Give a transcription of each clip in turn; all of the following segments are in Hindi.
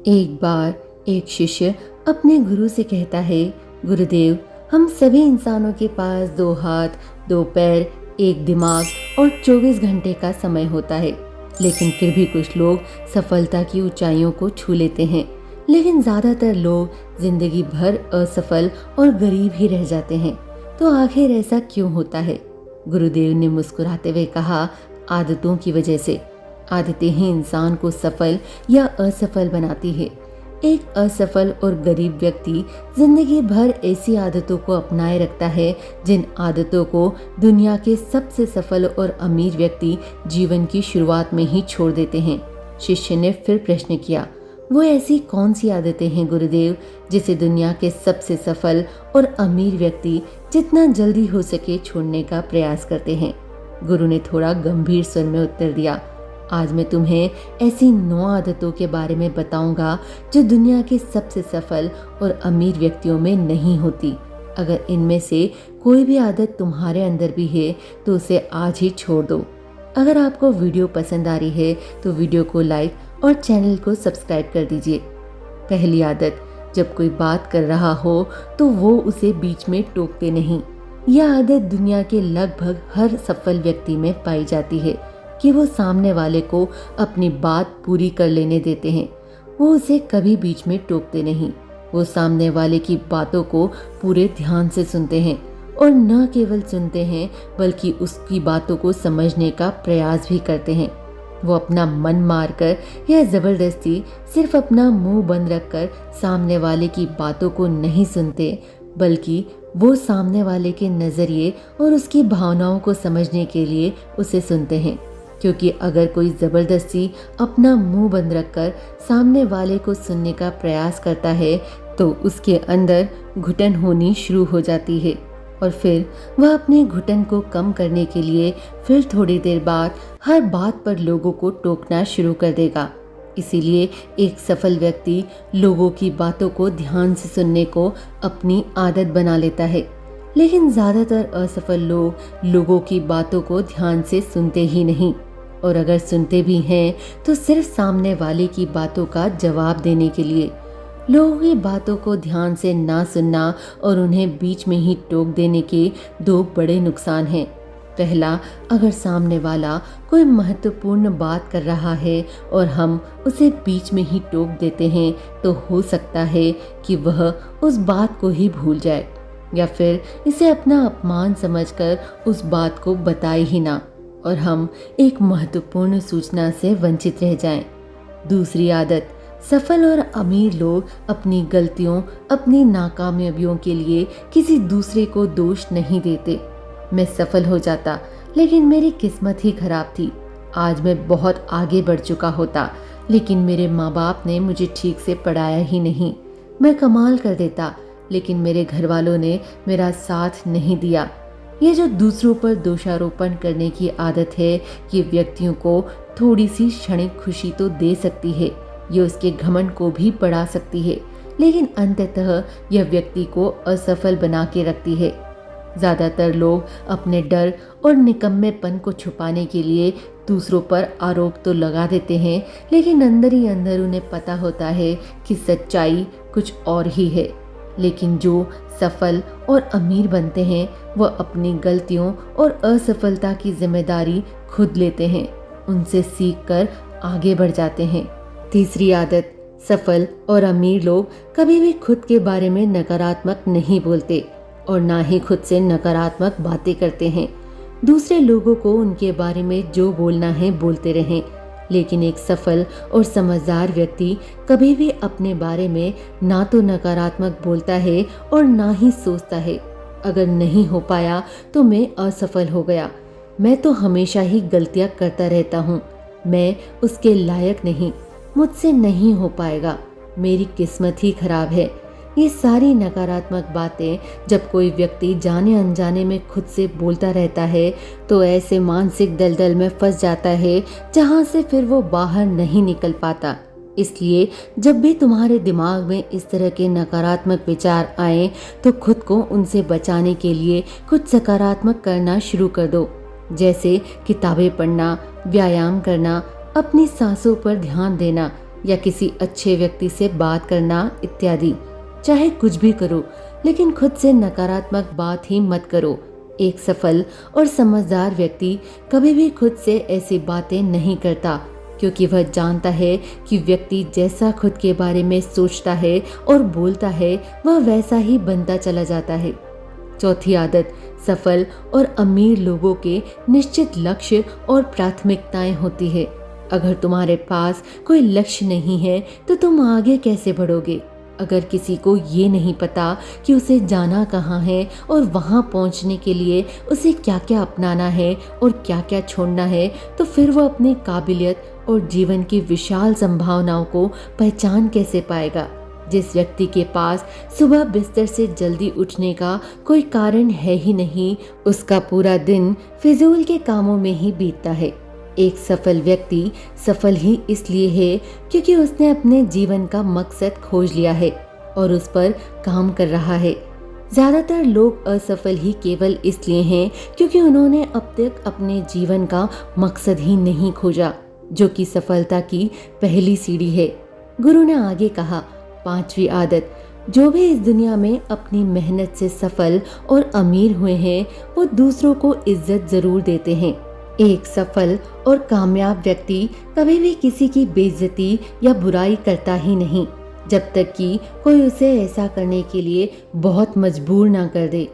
एक बार एक शिष्य अपने गुरु से कहता है, गुरुदेव, हम सभी इंसानों के पास 2 हाथ, 2 पैर, एक दिमाग और 24 घंटे का समय होता है, लेकिन फिर भी कुछ लोग सफलता की ऊंचाइयों को छू लेते हैं, लेकिन ज्यादातर लोग जिंदगी भर असफल और गरीब ही रह जाते हैं। तो आखिर ऐसा क्यों होता है? गुरुदेव ने मुस्कुराते हुए कहा, आदतों की वजह से। आदतें ही इंसान को सफल या असफल बनाती है। एक असफल और गरीब व्यक्ति जिंदगी भर ऐसी आदतों को अपनाए रखता है जिन आदतों को दुनिया के सबसे सफल और अमीर व्यक्ति जीवन की शुरुआत में ही छोड़ देते हैं। शिष्य ने फिर प्रश्न किया, वो ऐसी कौन सी आदतें हैं गुरुदेव जिसे दुनिया के सबसे सफल और अमीर व्यक्ति जितना जल्दी हो सके छोड़ने का प्रयास करते हैं? गुरु ने थोड़ा गंभीर स्वर में उत्तर दिया, आज मैं तुम्हें ऐसी 9 आदतों के बारे में बताऊंगा जो दुनिया के सबसे सफल और अमीर व्यक्तियों में नहीं होती। अगर इनमें से कोई भी आदत तुम्हारे अंदर भी है तो उसे आज ही छोड़ दो। अगर आपको वीडियो पसंद आ रही है तो वीडियो को लाइक और चैनल को सब्सक्राइब कर दीजिए। पहली आदत, जब कोई बात कर रहा हो तो वो उसे बीच में टोकते नहीं। यह आदत दुनिया के लगभग हर सफल व्यक्ति में पाई जाती है कि वो सामने वाले को अपनी बात पूरी कर लेने देते हैं। वो उसे कभी बीच में टोकते नहीं। वो सामने वाले की बातों को पूरे ध्यान से सुनते हैं और न केवल सुनते हैं बल्कि उसकी बातों को समझने का प्रयास भी करते हैं। वो अपना मन मारकर या जबरदस्ती सिर्फ अपना मुंह बंद रखकर सामने वाले की बातों को नहीं सुनते, बल्कि वो सामने वाले के नजरिए और उसकी भावनाओं को समझने के लिए उसे सुनते हैं। क्योंकि अगर कोई जबरदस्ती अपना मुंह बंद रखकर सामने वाले को सुनने का प्रयास करता है तो उसके अंदर घुटन होनी शुरू हो जाती है और फिर वह अपनी घुटन को कम करने के लिए फिर थोड़ी देर बाद हर बात पर लोगों को टोकना शुरू कर देगा। इसीलिए एक सफल व्यक्ति लोगों की बातों को ध्यान से सुनने को अपनी आदत बना लेता है, लेकिन ज्यादातर असफल लोग लोगों की बातों को ध्यान से सुनते ही नहीं, और अगर सुनते भी हैं तो सिर्फ सामने वाले की बातों का जवाब देने के लिए। लोगों की बातों को ध्यान से ना सुनना और उन्हें बीच में ही टोक देने के 2 बड़े नुकसान हैं। पहला, अगर सामने वाला कोई महत्वपूर्ण बात कर रहा है और हम उसे बीच में ही टोक देते हैं तो हो सकता है कि वह उस बात को ही भूल जाए या फिर इसे अपना अपमान समझकर उस बात को बताए ही ना और हम एक महत्वपूर्ण सूचना से वंचित रह जाएं। दूसरी आदत, सफल और अमीर लोग अपनी गलतियों, अपनी नाकामयाबियों के लिए किसी दूसरे को दोष नहीं देते। मैं सफल हो जाता लेकिन मेरी किस्मत ही खराब थी। आज मैं बहुत आगे बढ़ चुका होता लेकिन मेरे माँ बाप ने मुझे ठीक से पढ़ाया ही नहीं। मैं कमाल कर देता लेकिन मेरे घर वालों ने मेरा साथ नहीं दिया। ये जो दूसरों पर दोषारोपण करने की आदत है, ये व्यक्तियों को थोड़ी सी क्षणिक खुशी तो दे सकती है, ये उसके घमंड को भी बढ़ा सकती है, लेकिन अंततः यह व्यक्ति को असफल बना के रखती है। ज्यादातर लोग अपने डर और निकम्मेपन को छुपाने के लिए दूसरों पर आरोप तो लगा देते हैं, लेकिन अंदर ही अंदर उन्हें पता होता है कि सच्चाई कुछ और ही है। लेकिन जो सफल और अमीर बनते हैं वह अपनी गलतियों और असफलता की जिम्मेदारी खुद लेते हैं, उनसे सीखकर आगे बढ़ जाते हैं। तीसरी आदत, सफल और अमीर लोग कभी भी खुद के बारे में नकारात्मक नहीं बोलते और ना ही खुद से नकारात्मक बातें करते हैं। दूसरे लोगों को उनके बारे में जो बोलना है बोलते रहें, लेकिन एक सफल और समझदार व्यक्ति कभी भी अपने बारे में ना तो नकारात्मक बोलता है और ना ही सोचता है, अगर नहीं हो पाया तो मैं असफल हो गया, मैं तो हमेशा ही गलतियां करता रहता हूँ, मैं उसके लायक नहीं, मुझसे नहीं हो पाएगा, मेरी किस्मत ही खराब है। ये सारी नकारात्मक बातें जब कोई व्यक्ति जाने अनजाने में खुद से बोलता रहता है तो ऐसे मानसिक दलदल में फंस जाता है जहां से फिर वो बाहर नहीं निकल पाता। इसलिए जब भी तुम्हारे दिमाग में इस तरह के नकारात्मक विचार आए तो खुद को उनसे बचाने के लिए कुछ सकारात्मक करना शुरू कर दो, जैसे किताबें पढ़ना, व्यायाम करना, अपनी सांसों पर ध्यान देना या किसी अच्छे व्यक्ति से बात करना इत्यादि। चाहे कुछ भी करो, लेकिन खुद से नकारात्मक बात ही मत करो। एक सफल और समझदार व्यक्ति कभी भी खुद से ऐसी बातें नहीं करता, क्योंकि वह जानता है कि व्यक्ति जैसा खुद के बारे में सोचता है और बोलता है, वह वैसा ही बनता चला जाता है। चौथी आदत, सफल और अमीर लोगों के निश्चित लक्ष्य और प्राथमिकताएं होती है। अगर तुम्हारे पास कोई लक्ष्य नहीं है तो तुम आगे कैसे बढ़ोगे? अगर किसी को ये नहीं पता कि उसे जाना कहाँ है और वहाँ पहुँचने के लिए उसे क्या क्या अपनाना है और क्या क्या छोड़ना है, तो फिर वो अपनी काबिलियत और जीवन की विशाल संभावनाओं को पहचान कैसे पाएगा? जिस व्यक्ति के पास सुबह बिस्तर से जल्दी उठने का कोई कारण है ही नहीं, उसका पूरा दिन फिजूल के कामों में ही बीतता है। एक सफल व्यक्ति सफल ही इसलिए है क्योंकि उसने अपने जीवन का मकसद खोज लिया है और उस पर काम कर रहा है। ज्यादातर लोग असफल ही केवल इसलिए हैं क्योंकि उन्होंने अब तक अपने जीवन का मकसद ही नहीं खोजा, जो कि सफलता की पहली सीढ़ी है। गुरु ने आगे कहा, पांचवी आदत, जो भी इस दुनिया में अपनी मेहनत से सफल और अमीर हुए हैं, वो दूसरों को इज्जत जरूर देते हैं। एक सफल और कामयाब व्यक्ति कभी भी किसी की बेइज्जती या बुराई करता ही नहीं, जब तक कि कोई उसे ऐसा करने के लिए बहुत मजबूर ना कर दे।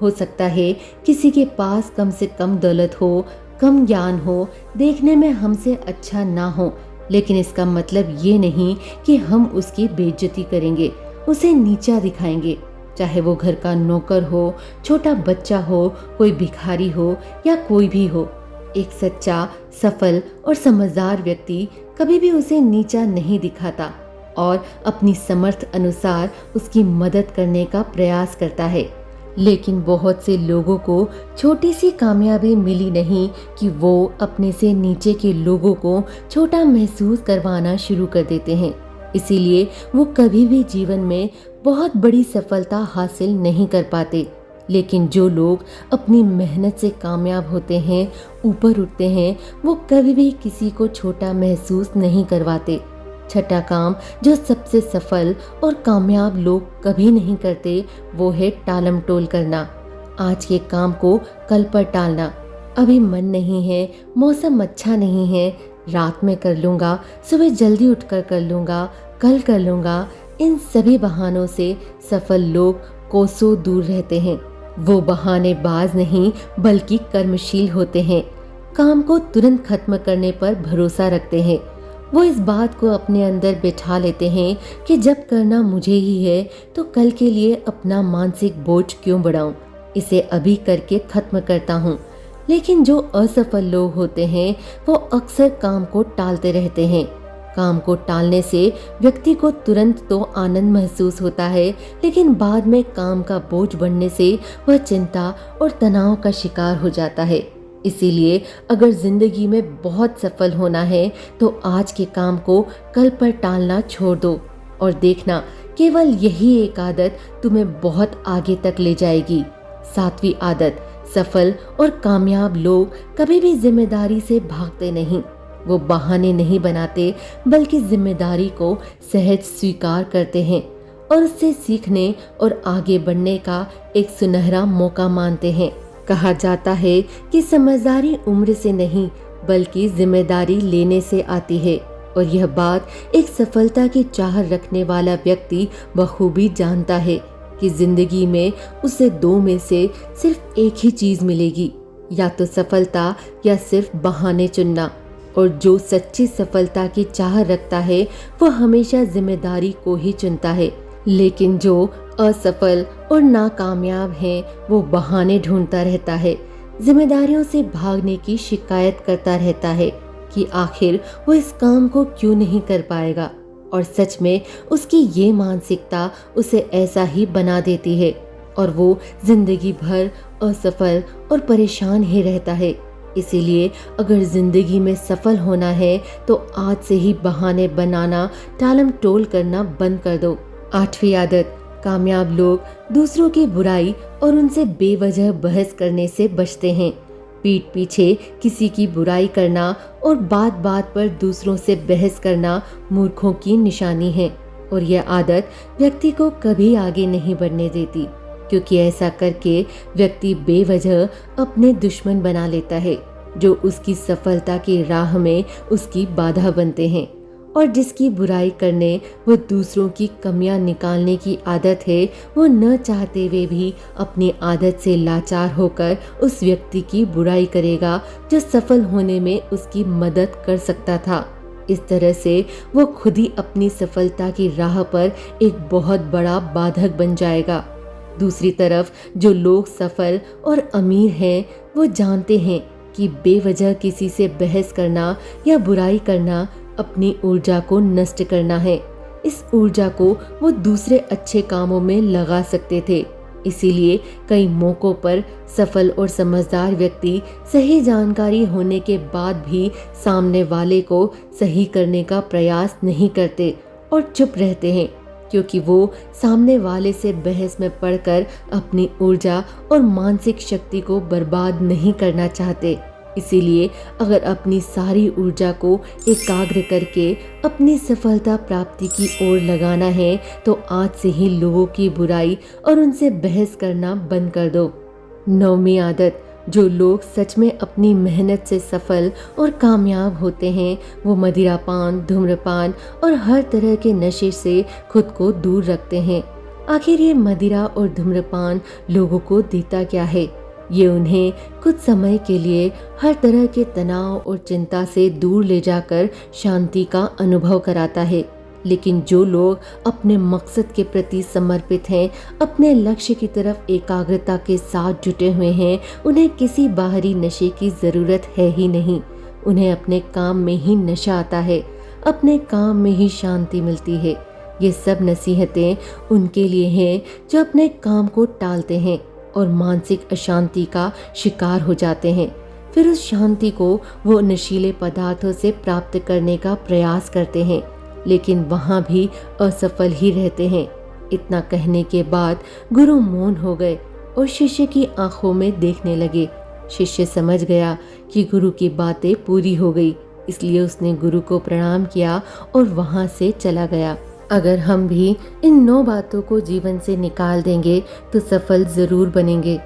हो सकता है किसी के पास कम से कम दौलत हो, कम ज्ञान हो, देखने में हमसे अच्छा ना हो, लेकिन इसका मतलब ये नहीं कि हम उसकी बेइज्जती करेंगे, उसे नीचा दिखाएंगे। चाहे वो घर का नौकर हो, छोटा बच्चा हो, कोई भिखारी हो या कोई भी हो, एक सच्चा, सफल और समझदार व्यक्ति कभी भी उसे नीचा नहीं दिखाता और अपनी समर्थ अनुसार उसकी मदद करने का प्रयास करता है। लेकिन बहुत से लोगों को छोटी सी कामयाबी मिली नहीं कि वो अपने से नीचे के लोगों को छोटा महसूस करवाना शुरू कर देते हैं। इसीलिए वो कभी भी जीवन में बहुत बड़ी सफलता हासिल नहीं कर पाते। लेकिन जो लोग अपनी मेहनत से कामयाब होते हैं, ऊपर उठते हैं, वो कभी भी किसी को छोटा महसूस नहीं करवाते। छठा काम जो सबसे सफल और कामयाब लोग कभी नहीं करते, वो है टालम टोल करना। आज के काम को कल पर टालना। अभी मन नहीं है, मौसम अच्छा नहीं है, रात में कर लूँगा, सुबह जल्दी उठकर कर लूँगा, कल कर लूँगा। इन सभी बहानों से सफल लोग कोसों दूर रहते हैं। वो बहानेबाज नहीं बल्कि कर्मशील होते हैं। काम को तुरंत खत्म करने पर भरोसा रखते हैं। वो इस बात को अपने अंदर बिठा लेते हैं कि जब करना मुझे ही है तो कल के लिए अपना मानसिक बोझ क्यों बढ़ाऊं, इसे अभी करके खत्म करता हूँ। लेकिन जो असफल लोग होते हैं वो अक्सर काम को टालते रहते हैं। काम को टालने से व्यक्ति को तुरंत तो आनंद महसूस होता है, लेकिन बाद में काम का बोझ बढ़ने से वह चिंता और तनाव का शिकार हो जाता है। इसीलिए अगर जिंदगी में बहुत सफल होना है तो आज के काम को कल पर टालना छोड़ दो और देखना केवल यही एक आदत तुम्हें बहुत आगे तक ले जाएगी। सातवीं आदत, सफल और कामयाब लोग कभी भी जिम्मेदारी से भागते नहीं। वो बहाने नहीं बनाते बल्कि जिम्मेदारी को सहज स्वीकार करते हैं और उससे सीखने और आगे बढ़ने का एक सुनहरा मौका मानते हैं। कहा जाता है कि समझदारी उम्र से नहीं बल्कि जिम्मेदारी लेने से आती है, और यह बात एक सफलता की चाह रखने वाला व्यक्ति बखूबी जानता है कि जिंदगी में उसे दो में से सिर्फ एक ही चीज मिलेगी, या तो सफलता या सिर्फ बहाने चुनना। और जो सच्ची सफलता की चाह रखता है वो हमेशा जिम्मेदारी को ही चुनता है। लेकिन जो असफल और नाकामयाब है वो बहाने ढूंढता रहता है, जिम्मेदारियों से भागने की शिकायत करता रहता है कि आखिर वो इस काम को क्यों नहीं कर पाएगा। और सच में उसकी ये मानसिकता उसे ऐसा ही बना देती है और वो जिंदगी भर असफल और परेशान ही रहता है। इसीलिए अगर जिंदगी में सफल होना है तो आज से ही बहाने बनाना, टालम टोल करना बंद कर दो। आठवीं आदत, कामयाब लोग दूसरों की बुराई और उनसे बेवजह बहस करने से बचते हैं। पीठ पीछे किसी की बुराई करना और बात बात पर दूसरों से बहस करना मूर्खों की निशानी है और यह आदत व्यक्ति को कभी आगे नहीं बढ़ने देती, क्योंकि ऐसा करके व्यक्ति बेवजह अपने दुश्मन बना लेता है जो उसकी सफलता की राह में उसकी बाधा बनते हैं। और जिसकी बुराई करने वो दूसरों की कमियां निकालने की आदत है, वो न चाहते हुए भी अपनी आदत से लाचार होकर उस व्यक्ति की बुराई करेगा जो सफल होने में उसकी मदद कर सकता था। इस तरह से वो खुद ही अपनी सफलता की राह पर एक बहुत बड़ा बाधक बन जाएगा। दूसरी तरफ जो लोग सफल और अमीर हैं, वो जानते हैं कि बेवजह किसी से बहस करना या बुराई करना अपनी ऊर्जा को नष्ट करना है। इस ऊर्जा को वो दूसरे अच्छे कामों में लगा सकते थे। इसीलिए कई मौकों पर सफल और समझदार व्यक्ति सही जानकारी होने के बाद भी सामने वाले को सही करने का प्रयास नहीं करते और चुप रहते हैं, क्योंकि वो सामने वाले से बहस में पड़कर अपनी ऊर्जा और मानसिक शक्ति को बर्बाद नहीं करना चाहते। इसीलिए अगर अपनी सारी ऊर्जा को एकाग्र करके अपनी सफलता प्राप्ति की ओर लगाना है तो आज से ही लोगों की बुराई और उनसे बहस करना बंद कर दो। 9वीं आदत, जो लोग सच में अपनी मेहनत से सफल और कामयाब होते हैं वो मदिरापान, धूम्रपान और हर तरह के नशे से खुद को दूर रखते हैं। आखिर ये मदिरा और धूम्रपान लोगों को देता क्या है? ये उन्हें कुछ समय के लिए हर तरह के तनाव और चिंता से दूर ले जाकर शांति का अनुभव कराता है, लेकिन जो लोग अपने मकसद के प्रति समर्पित हैं, अपने लक्ष्य की तरफ एकाग्रता के साथ जुटे हुए हैं, उन्हें किसी बाहरी नशे की जरूरत है ही नहीं। उन्हें अपने काम में ही नशा आता है, अपने काम में ही शांति मिलती है। ये सब नसीहतें उनके लिए हैं जो अपने काम को टालते हैं और मानसिक अशांति का शिकार हो जाते हैं। फिर उस शांति को वो नशीले पदार्थों से प्राप्त करने का प्रयास करते हैं, लेकिन वहाँ भी असफल ही रहते हैं। इतना कहने के बाद गुरु मौन हो गए और शिष्य की आंखों में देखने लगे। शिष्य समझ गया कि गुरु की बातें पूरी हो गई, इसलिए उसने गुरु को प्रणाम किया और वहाँ से चला गया। अगर हम भी इन 9 बातों को जीवन से निकाल देंगे तो सफल जरूर बनेंगे।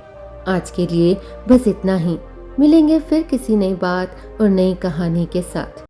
आज के लिए बस इतना ही। मिलेंगे फिर किसी नई बात और नई कहानी के साथ।